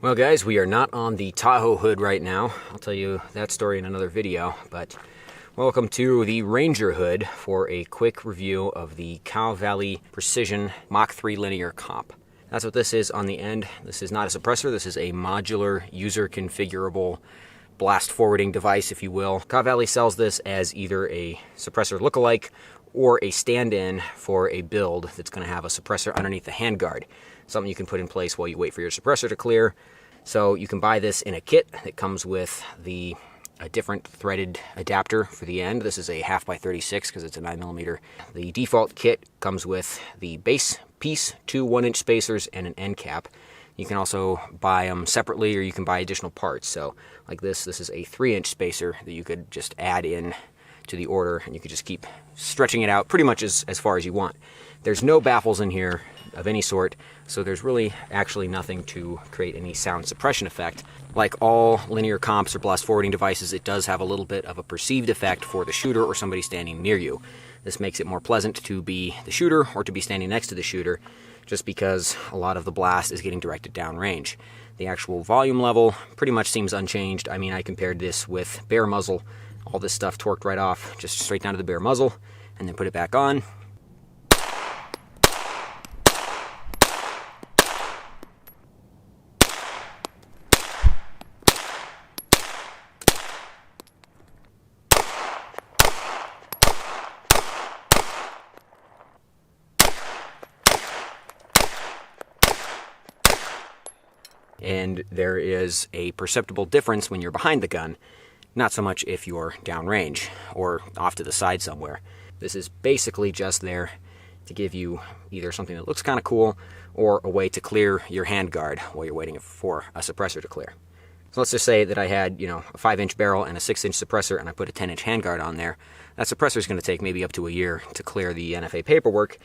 Well guys, we are not on the Tahoe hood right now. I'll tell you that story in another video, but welcome to the Ranger hood for a quick review of the KVP Precision Mach 3 linear comp. That's what this is on the end. This is not a suppressor, this is a modular, user configurable blast forwarding device, if you will. KVP sells this as either a suppressor lookalike or a stand-in for a build that's going to have a suppressor underneath the handguard. Something you can put in place while you wait for your suppressor to clear. So you can buy this in a kit that comes with a different threaded adapter for the end. This is a 1/2x36 because it's a 9mm. The default kit comes with the base piece, 2 1-inch spacers, and an end cap. You can also buy them separately, or you can buy additional parts. So like this is a 3-inch spacer that you could just add in to the order, and you could just keep stretching it out pretty much as far as you want. There's no baffles in here of any sort, so there's really actually nothing to create any sound suppression effect. Like all linear comps or blast forwarding devices, it does have a little bit of a perceived effect for the shooter or somebody standing near you. This makes it more pleasant to be the shooter or to be standing next to the shooter, just because a lot of the blast is getting directed downrange. The actual volume level pretty much seems unchanged. I mean, I compared this with bare muzzle. All this stuff torqued right off, just straight down to the bare muzzle, and then put it back on. And there is a perceptible difference when you're behind the gun, not so much if you're downrange or off to the side somewhere. This is basically just there to give you either something that looks kind of cool or a way to clear your handguard while you're waiting for a suppressor to clear. So let's just say that I had, a 5-inch barrel and a 6-inch suppressor, and I put a 10-inch handguard on there. That suppressor is going to take maybe up to a year to clear the NFA paperwork.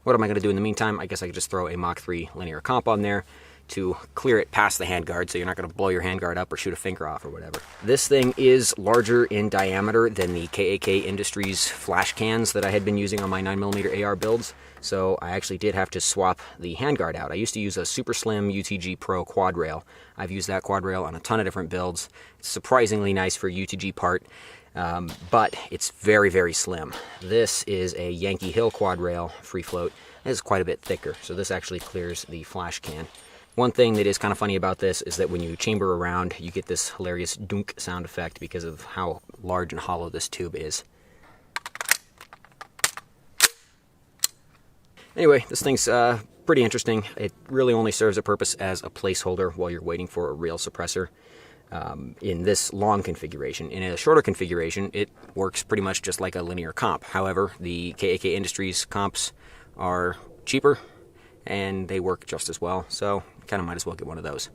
What am I going to do in the meantime? I guess I could just throw a Mach 3 linear comp on there to clear it past the handguard, so you're not going to blow your handguard up or shoot a finger off or whatever. This thing is larger in diameter than the KVP Industries flash cans that I had been using on my 9mm AR builds, so I actually did have to swap the handguard out. I used to use a super slim UTG Pro quad rail. I've used that quad rail on a ton of different builds. It's surprisingly nice for a UTG part, but it's very, very slim. This is a Yankee Hill quad rail free float. It's quite a bit thicker, so this actually clears the flash can. One thing that is kind of funny about this is that when you chamber around, you get this hilarious dunk sound effect because of how large and hollow this tube is. Anyway, this thing's pretty interesting. It really only serves a purpose as a placeholder while you're waiting for a real suppressor in this long configuration. In a shorter configuration, it works pretty much just like a linear comp. However, the KVP Industries comps are cheaper, and they work just as well, so kind of might as well get one of those.